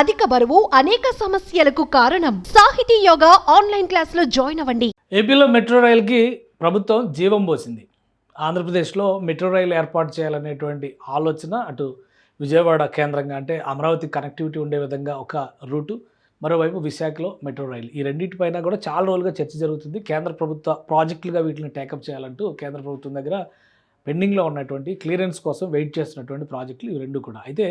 అధిక బరువు అనేక సమస్యలకు కారణం. సాహితీ యోగా ఆన్లైన్ క్లాసులో జాయిన్ అవ్వండి. ఏపీలో మెట్రో రైల్కి ప్రభుత్వం జీవం పోసింది. ఆంధ్రప్రదేశ్లో మెట్రో రైలు ఏర్పాటు చేయాలనేటువంటి ఆలోచన అటు విజయవాడ కేంద్రంగా అంటే అమరావతి కనెక్టివిటీ ఉండే విధంగా ఒక రూటు, మరోవైపు విశాఖలో మెట్రో రైలు, ఈ రెండింటిపైన కూడా చాలా రోజులుగా చర్చ జరుగుతుంది. కేంద్ర ప్రభుత్వ ప్రాజెక్టులుగా వీటిని టేకప్ చేయాలంటూ కేంద్ర ప్రభుత్వం దగ్గర పెండింగ్లో ఉన్నటువంటి క్లియరెన్స్ కోసం వెయిట్ చేస్తున్నటువంటి ప్రాజెక్టులు ఇవి రెండు కూడా. అయితే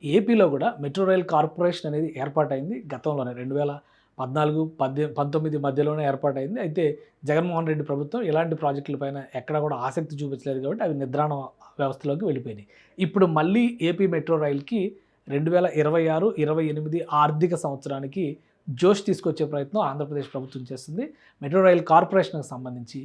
ఏపీలో కూడా మెట్రో రైల్ కార్పొరేషన్ అనేది ఏర్పాటైంది గతంలోనే 2014-19 మధ్యలోనే ఏర్పాటైంది. అయితే జగన్మోహన్ రెడ్డి ప్రభుత్వం ఇలాంటి ప్రాజెక్టులపైన ఎక్కడా కూడా ఆసక్తి చూపించలేదు కాబట్టి అవి నిద్రాణ వ్యవస్థలోకి వెళ్ళిపోయినాయి. ఇప్పుడు మళ్ళీ ఏపీ మెట్రో రైల్కి 2026-28 ఆర్థిక సంవత్సరానికి జోష్ తీసుకొచ్చే ప్రయత్నం ఆంధ్రప్రదేశ్ ప్రభుత్వం చేస్తుంది. మెట్రో రైల్ కార్పొరేషన్కి సంబంధించి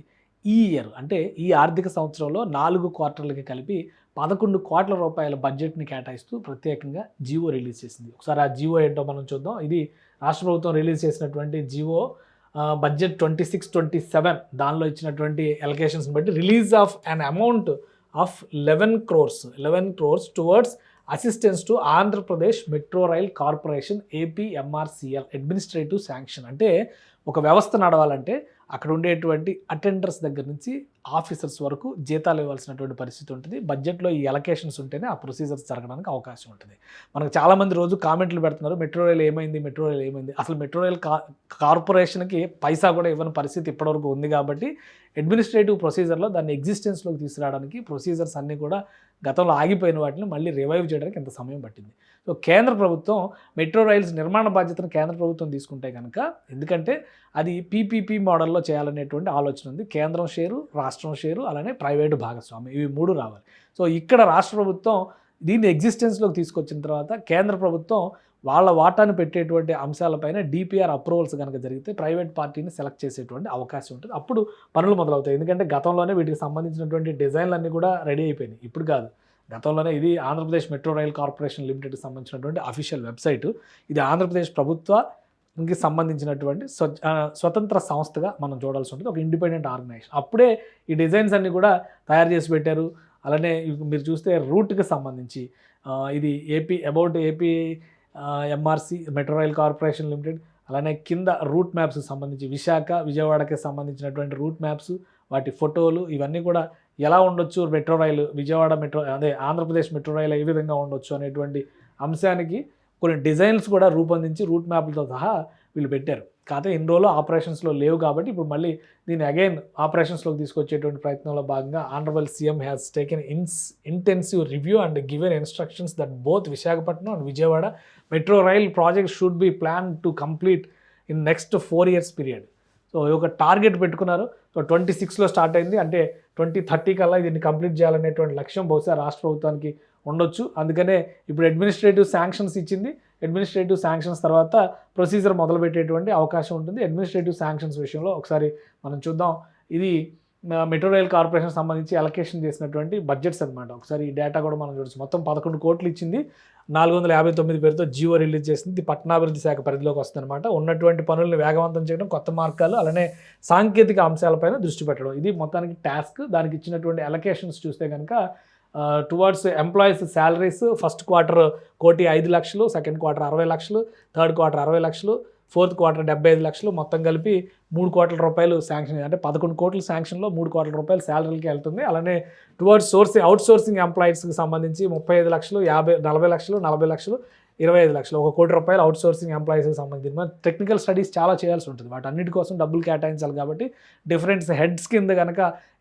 ఈ ఇయర్ అంటే ఈ ఆర్థిక సంవత్సరంలో 4 క్వార్టర్లకి కలిపి 11 కోట్ల రూపాయల బడ్జెట్ని కేటాయిస్తూ ప్రత్యేకంగా జీవో రిలీజ్ చేసింది. ఒకసారి ఆ జీవో ఏంటో మనం చూద్దాం. ఇది రాష్ట్ర ప్రభుత్వం రిలీజ్ చేసినటువంటి జీవో బడ్జెట్ 26-27 దానిలో ఇచ్చినటువంటి ఎలకేషన్స్ని బట్టి release of an amount of 11 crores towards assistance to Andhra Pradesh metro rail corporation APMRCL administrative sanction. అంటే ఒక వ్యవస్థ నడవాలంటే అక్కడ ఉండేటువంటి అటెండర్స్ దగ్గర నుంచి ఆఫీసర్స్ వరకు జీతాలు ఇవ్వాల్సినటువంటి పరిస్థితి ఉంటుంది. బడ్జెట్లో ఈ అలొకేషన్స్ ఉంటేనే ఆ ప్రొసీజర్స్ జరగడానికి అవకాశం ఉంటుంది. మనకు చాలామంది రోజు కామెంట్లు పెడుతున్నారు, మెట్రో రైల్ ఏమైంది. అసలు మెట్రో రైల్ కార్పొరేషన్కి పైసా కూడా ఇవ్వని పరిస్థితి ఇప్పటివరకు ఉంది. కాబట్టి అడ్మినిస్ట్రేటివ్ ప్రొసీజర్లో దాన్ని ఎగ్జిస్టెన్స్లోకి తీసుకురావడానికి ప్రొసీజర్స్ అన్నీ కూడా గతంలో ఆగిపోయిన వాటిని మళ్ళీ రివైవ్ చేయడానికి ఎంత సమయం పట్టింది. సో కేంద్ర ప్రభుత్వం మెట్రో రైల్స్ నిర్మాణ బాధ్యతను కేంద్ర ప్రభుత్వం తీసుకుంటే కనుక, ఎందుకంటే అది PPP మోడల్లో చేయాలనేటువంటి ఆలోచన ఉంది. కేంద్రం షేరు, రాష్ట్రం షేరు, అలానే ప్రైవేటు భాగస్వామ్యం, ఇవి 3 రావాలి. సో ఇక్కడ రాష్ట్ర ప్రభుత్వం దీన్ని ఎగ్జిస్టెన్స్లోకి తీసుకొచ్చిన తర్వాత కేంద్ర ప్రభుత్వం వాళ్ళ వాటాను పెట్టేటువంటి అంశాలపైన DPR అప్రూవల్స్ కనుక జరిగితే ప్రైవేట్ పార్టీని సెలెక్ట్ చేసేటువంటి అవకాశం ఉంటుంది. అప్పుడు పనులు మొదలవుతాయి. ఎందుకంటే గతంలోనే వీటికి సంబంధించినటువంటి డిజైన్లన్నీ కూడా రెడీ అయిపోయినాయి. ఇప్పుడు కాదు, గతంలోనే. ఇది ఆంధ్రప్రదేశ్ మెట్రో రైల్ కార్పొరేషన్ లిమిటెడ్కి సంబంధించినటువంటి అఫీషియల్ వెబ్సైటు. ఇది ఆంధ్రప్రదేశ్ ప్రభుత్వానికి సంబంధించినటువంటి స్వతంత్ర సంస్థగా మనం చూడాల్సి ఉంటుంది, ఒక ఇండిపెండెంట్ ఆర్గనైజేషన్. అప్పుడే ఈ డిజైన్స్ అన్నీ కూడా తయారు చేసి పెట్టారు. అలానే మీరు చూస్తే రూట్కి సంబంధించి ఇది APMRC metro rail corporation limited, అలానే కింద రూట్ మ్యాప్స్కి సంబంధించి విజయవాడకి సంబంధించినటువంటి రూట్ మ్యాప్స్, వాటి ఫోటోలు, ఇవన్నీ కూడా ఎలా ఉండొచ్చు మెట్రో రైలు, విజయవాడ మెట్రో ఆంధ్రప్రదేశ్ మెట్రో రైలు ఏ విధంగా ఉండొచ్చు అనేటువంటి అంశానికి కొన్ని డిజైన్స్ కూడా రూపొందించి రూట్ మ్యాప్లతో సహా వీళ్ళు పెట్టారు. కాకపోతే ఇన్ని రోజులు ఆపరేషన్స్లో లేవు కాబట్టి ఇప్పుడు మళ్ళీ దీన్ని అగైన్ ఆపరేషన్స్లోకి తీసుకొచ్చేటువంటి ప్రయత్నంలో భాగంగా honourable CM has taken intensive review and given instructions that both Visakhapatnam and Vijayawada metro rail project should be plan to complete in next 4 years period. So ఒక టార్గెట్ పెట్టుకున్నారు. సో 26లో స్టార్ట్ అయింది, అంటే 2030 కల్లా దీన్ని కంప్లీట్ చేయాలనేటువంటి లక్ష్యం బహుశా రాష్ట్ర ప్రభుత్వానికి ఉండొచ్చు. అందుకనే ఇప్పుడు అడ్మినిస్ట్రేటివ్ శాంక్షన్స్ ఇచ్చింది. అడ్మినిస్ట్రేటివ్ శాంక్షన్స్ తర్వాత ప్రొసీజర్ మొదలుపెట్టేటువంటి అవకాశం ఉంటుంది. అడ్మినిస్ట్రేటివ్ శాంక్షన్స్ విషయంలో ఒకసారి మనం చూద్దాం. ఇది మెట్రో రైల్ కార్పొరేషన్ సంబంధించి అలొకేషన్ చేసినటువంటి బడ్జెట్స్ అనమాట. ఒకసారి ఈ డేటా కూడా మనం చూడొచ్చు. మొత్తం 11 కోట్లు ఇచ్చింది, 459 పేరుతో జీవో రిలీజ్ చేసింది. ఇది పట్టణాభివృద్ధి శాఖ పరిధిలోకి వస్తుందన్నమాట. ఉన్నటువంటి పనులను వేగవంతం చేయడం, కొత్త మార్గాలు, అలానే సాంకేతిక అంశాలపైన దృష్టి పెట్టడం, ఇది మొత్తానికి టాస్క్. దానికి ఇచ్చినటువంటి అలొకేషన్స్ చూస్తే కనుక towards employees salaries first quarter 1,05,00,000, second quarter 60,00,000, third quarter 60,00,000, fourth quarter 75,00,000, మొత్తం కలిపి 3 కోట్ల రూపాయలు శాంక్షన్. అంటే 11 కోట్ల శాంక్షన్లో 3 కోట్ల రూపాయలు శాలరీలకి వెళ్తుంది. అలానే టువర్డ్స్ అవుట్సోర్సింగ్ ఎంప్లాయీస్కి సంబంధించి 35,00,000, 40,00,000, 40,00,000, 25,00,000, 1 కోటి రూపాయలు అవుట్సోర్సింగ్ ఎంప్లాయీస్కి సంబంధించి టెక్నికల్ స్టడీస్ చాలా చేయాల్సి ఉంటుంది. వాటి అన్నిటి కోసం డబ్బులు కేటాయించాలి కాబట్టి డిఫరెంట్ హెడ్స్ కింద కనుక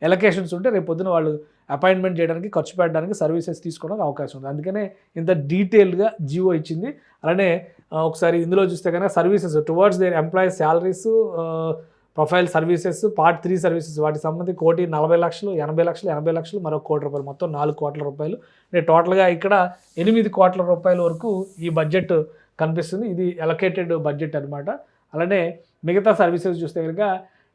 ఎలొకేషన్స్ ఉంటే రేపు పొద్దున వాళ్ళు అపాయింట్మెంట్ చేయడానికి, ఖర్చు పెట్టడానికి, సర్వీసెస్ తీసుకోవడానికి అవకాశం ఉంది. అందుకనే ఇంత డీటెయిల్డ్గా జీవో ఇచ్చింది. అలానే ఒకసారి ఇందులో చూస్తే కనుక services towards there employees salaries, profile services, part 3 services, వాటికి సంబంధించి 1,40,00,000, 80,00,000, 80,00,000, మరో 1 కోటి రూపాయలు, మొత్తం 4 కోట్ల రూపాయలు. అంటే టోటల్గా ఇక్కడ 8 కోట్ల రూపాయల వరకు ఈ బడ్జెట్ కనిపిస్తుంది. ఇది అలొకేటెడ్ బడ్జెట్ అనమాట. అలానే మిగతా సర్వీసెస్ చూస్తే కనుక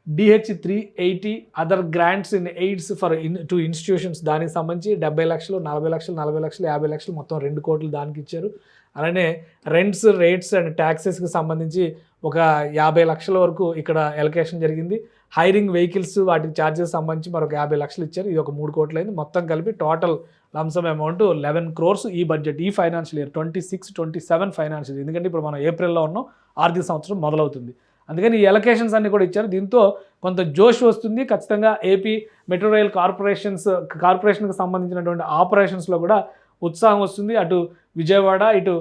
DH380 other grants in AIDS for to institutions, దానికి సంబంధించి 70,00,000, 40,00,000, 40,00,000, 50,00,000, మొత్తం 2 కోట్లు దానికి ఇచ్చారు. అలానే రెంట్స్, రేట్స్ అండ్ ట్యాక్సెస్కి సంబంధించి ఒక 50,00,000 వరకు ఇక్కడ ఎలొకేషన్ జరిగింది. హైరింగ్ వెహికల్స్ వాటికి ఛార్జెస్ సంబంధించి మరొక 50 లక్షలు ఇచ్చారు. ఇది ఒక 3 కోట్లు అయింది. మొత్తం కలిపి టోటల్ లంసమ్ అమౌంట్ 11 crores ఈ బడ్జెట్ ఈ ఫైనాన్షియల్ ఇయర్ 26-27 ఫైనాన్షియల్. ఎందుకంటే ఇప్పుడు మనం ఏప్రిల్లో ఉన్నాం, ఆర్థిక సంవత్సరం మొదలవుతుంది. అందుకని ఈ ఎలకేషన్స్ అన్ని కూడా ఇచ్చారు. దీంతో కొంత జోష్ వస్తుంది. ఖచ్చితంగా ఏపీ మెట్రో రైల్ కార్పొరేషన్కి సంబంధించినటువంటి ఆపరేషన్స్లో కూడా ఉత్సాహం వస్తుంది. అటు విజయవాడ, ఇటు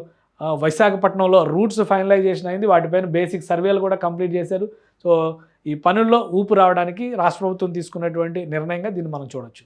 విశాఖపట్నంలో రూట్స్ ఫైనలైజేషన్ అయింది. వాటిపైన బేసిక్ సర్వేలు కూడా కంప్లీట్ చేశారు. సో ఈ పనుల్లో ఊపు రావడానికి రాష్ట్ర ప్రభుత్వం తీసుకున్నటువంటి నిర్ణయంగా దీన్ని మనం చూడొచ్చు.